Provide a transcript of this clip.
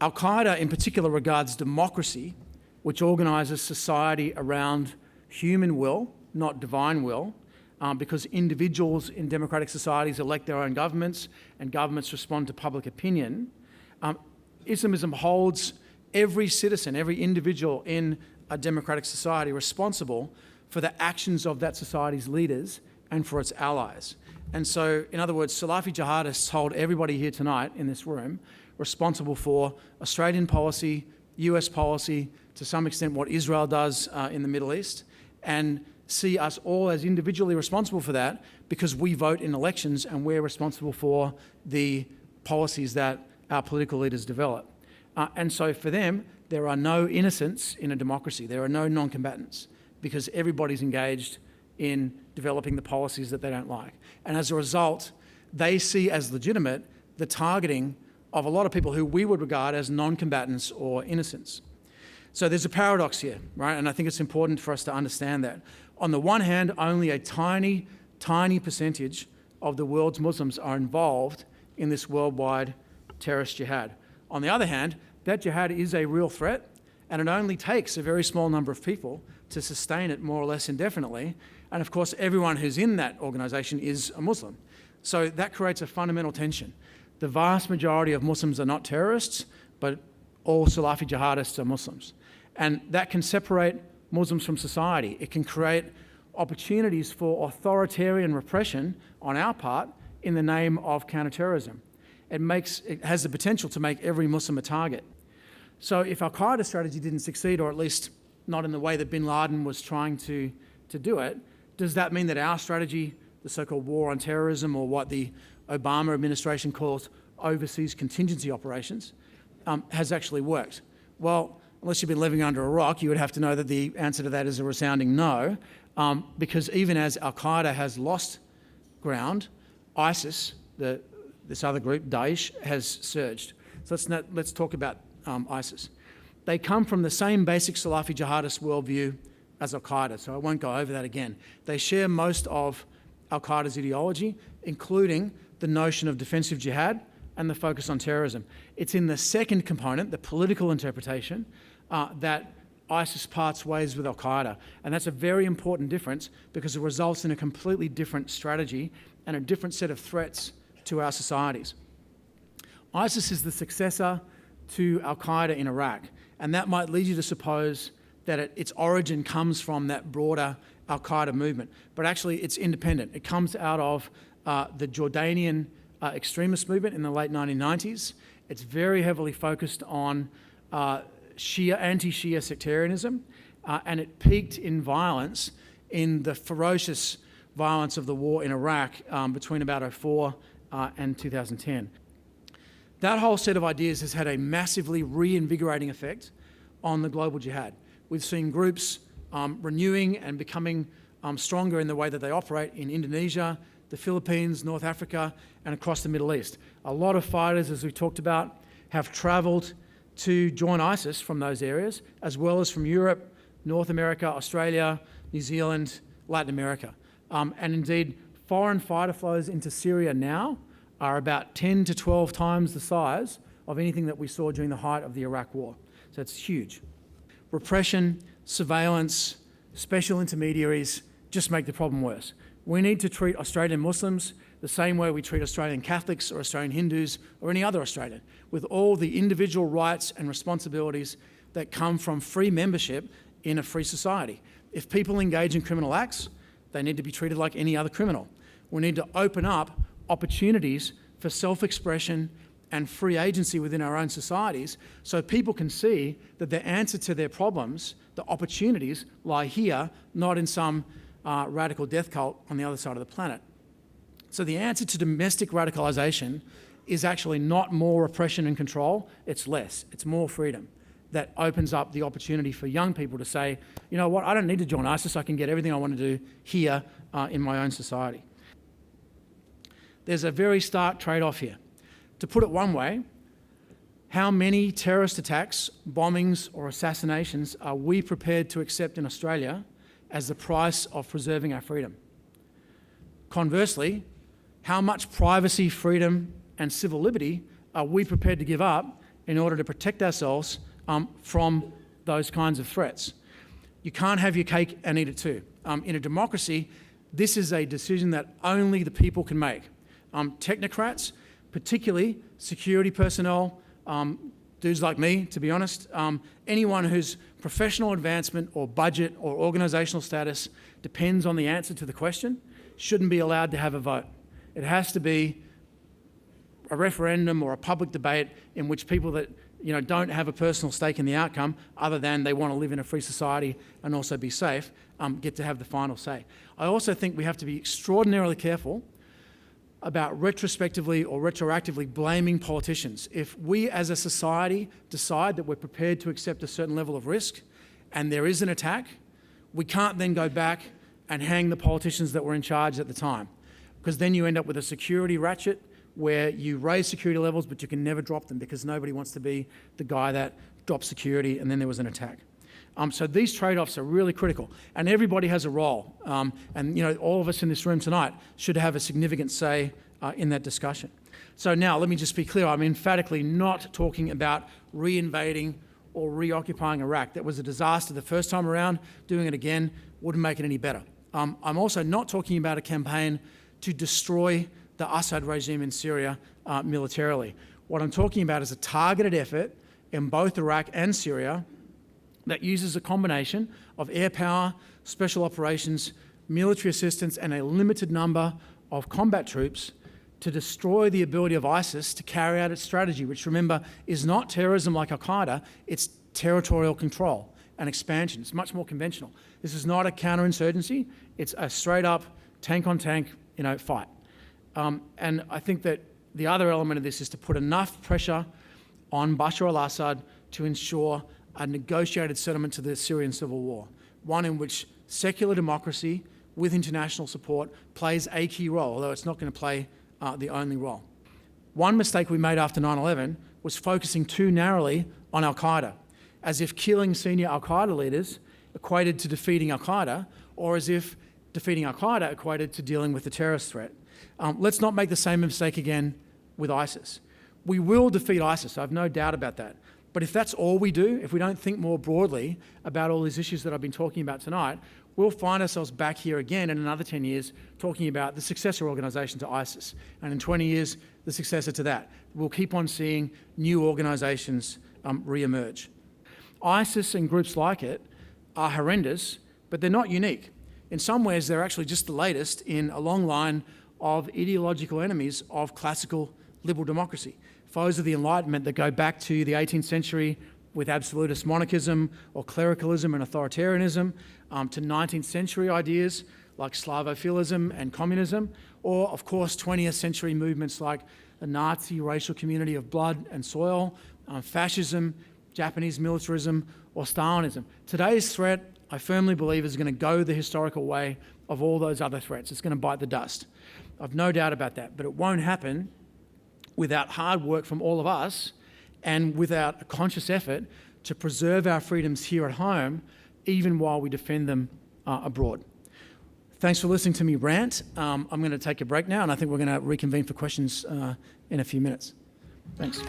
Al-Qaeda in particular regards democracy, which organises society around human will, not divine will, because individuals in democratic societies elect their own governments and governments respond to public opinion. Islamism holds every citizen, every individual in a democratic society responsible for the actions of that society's leaders and for its allies. And so, in other words, Salafi jihadists hold everybody here tonight in this room responsible for Australian policy, US policy, to some extent what Israel does in the Middle East, and see us all as individually responsible for that because we vote in elections and we're responsible for the policies that our political leaders develop. And so for them, there are no innocents in a democracy. There are no non-combatants because everybody's engaged in developing the policies that they don't like. And as a result, they see as legitimate the targeting of a lot of people who we would regard as non-combatants or innocents. So there's a paradox here, right? And I think it's important for us to understand that. On the one hand, only a tiny, tiny percentage of the world's Muslims are involved in this worldwide terrorist jihad. On the other hand, that jihad is a real threat, and it only takes a very small number of people to sustain it more or less indefinitely. And of course, everyone who's in that organisation is a Muslim. So that creates a fundamental tension. The vast majority of Muslims are not terrorists, but all Salafi jihadists are Muslims. And that can separate Muslims from society. It can create opportunities for authoritarian repression on our part in the name of counterterrorism. It has the potential to make every Muslim a target. So if Al-Qaeda's strategy didn't succeed, or at least not in the way that bin Laden was trying to do it, does that mean that our strategy, the so-called war on terrorism, or what the Obama administration calls overseas contingency operations, has actually worked? Well, unless you've been living under a rock, you would have to know that the answer to that is a resounding no, because even as Al-Qaeda has lost ground, ISIS, this other group, Daesh, has surged. So let's talk about ISIS. They come from the same basic Salafi jihadist worldview as Al-Qaeda, so I won't go over that again. They share most of Al-Qaeda's ideology, including the notion of defensive jihad and the focus on terrorism. It's in the second component, the political interpretation, that ISIS parts ways with Al-Qaeda. And that's a very important difference because it results in a completely different strategy and a different set of threats to our societies. ISIS is the successor to Al-Qaeda in Iraq, and that might lead you to suppose that its origin comes from that broader Al-Qaeda movement, but actually it's independent. It comes out of the Jordanian extremist movement in the late 1990s. It's very heavily focused on anti-Shia sectarianism, and it peaked in violence in the ferocious violence of the war in Iraq between about 2004 and 2010. That whole set of ideas has had a massively reinvigorating effect on the global jihad. We've seen groups renewing and becoming stronger in the way that they operate in Indonesia, the Philippines, North Africa, and across the Middle East. A lot of fighters, as we talked about, have travelled to join ISIS from those areas, as well as from Europe, North America, Australia, New Zealand, Latin America. And indeed, foreign fighter flows into Syria now are about 10 to 12 times the size of anything that we saw during the height of the Iraq War. So it's huge. Repression, surveillance, special intermediaries just make the problem worse. We need to treat Australian Muslims the same way we treat Australian Catholics or Australian Hindus or any other Australian, with all the individual rights and responsibilities that come from free membership in a free society. If people engage in criminal acts, they need to be treated like any other criminal. We need to open up opportunities for self-expression and free agency within our own societies so people can see that the answer to their problems, the opportunities, lie here, not in some radical death cult on the other side of the planet. So the answer to domestic radicalisation is actually not more repression and control, it's less, it's more freedom. That opens up the opportunity for young people to say, you know what, I don't need to join ISIS, I can get everything I want to do here in my own society. There's a very stark trade-off here. To put it one way, how many terrorist attacks, bombings or assassinations are we prepared to accept in Australia as the price of preserving our freedom? Conversely, how much privacy, freedom and civil liberty are we prepared to give up in order to protect ourselves from those kinds of threats. You can't have your cake and eat it too. In a democracy, this is a decision that only the people can make. Technocrats, particularly security personnel, dudes like me, to be honest, anyone whose professional advancement or budget or organisational status depends on the answer to the question, shouldn't be allowed to have a vote. It has to be a referendum or a public debate in which people that don't have a personal stake in the outcome, other than they want to live in a free society and also be safe, get to have the final say. I also think we have to be extraordinarily careful about retrospectively or retroactively blaming politicians. If we as a society decide that we're prepared to accept a certain level of risk and there is an attack, we can't then go back and hang the politicians that were in charge at the time, because then you end up with a security ratchet where you raise security levels but you can never drop them because nobody wants to be the guy that dropped security and then there was an attack. So these trade-offs are really critical, and everybody has a role. And all of us in this room tonight should have a significant say in that discussion. So now, let me just be clear. I'm emphatically not talking about re-invading or reoccupying Iraq. That was a disaster the first time around. Doing it again wouldn't make it any better. I'm also not talking about a campaign to destroy the Assad regime in Syria militarily. What I'm talking about is a targeted effort in both Iraq and Syria that uses a combination of air power, special operations, military assistance, and a limited number of combat troops to destroy the ability of ISIS to carry out its strategy, which, remember, is not terrorism like Al-Qaeda, it's territorial control and expansion. It's much more conventional. This is not a counterinsurgency, it's a straight-up tank-on-tank fight. And I think that the other element of this is to put enough pressure on Bashar al-Assad to ensure a negotiated settlement to the Syrian civil war, one in which secular democracy with international support plays a key role, although it's not going to play the only role. One mistake we made after 9/11 was focusing too narrowly on Al-Qaeda, as if killing senior Al-Qaeda leaders equated to defeating Al-Qaeda, or as if defeating Al-Qaeda equated to dealing with the terrorist threat. Let's not make the same mistake again with ISIS. We will defeat ISIS, I have no doubt about that. But if that's all we do, if we don't think more broadly about all these issues that I've been talking about tonight, we'll find ourselves back here again in another 10 years talking about the successor organisation to ISIS. And in 20 years, the successor to that. We'll keep on seeing new organisations re-emerge. ISIS and groups like it are horrendous, but they're not unique. In some ways, they're actually just the latest in a long line of ideological enemies of classical liberal democracy. Foes of the Enlightenment that go back to the 18th century with absolutist monarchism or clericalism and authoritarianism, to 19th century ideas like Slavophilism and communism, or of course 20th century movements like the Nazi racial community of blood and soil, fascism, Japanese militarism, or Stalinism. Today's threat, I firmly believe, is going to go the historical way of all those other threats. It's going to bite the dust. I've no doubt about that, but it won't happen without hard work from all of us and without a conscious effort to preserve our freedoms here at home, even while we defend them abroad. Thanks for listening to me rant. I'm going to take a break now, and I think we're going to reconvene for questions in a few minutes. Thanks.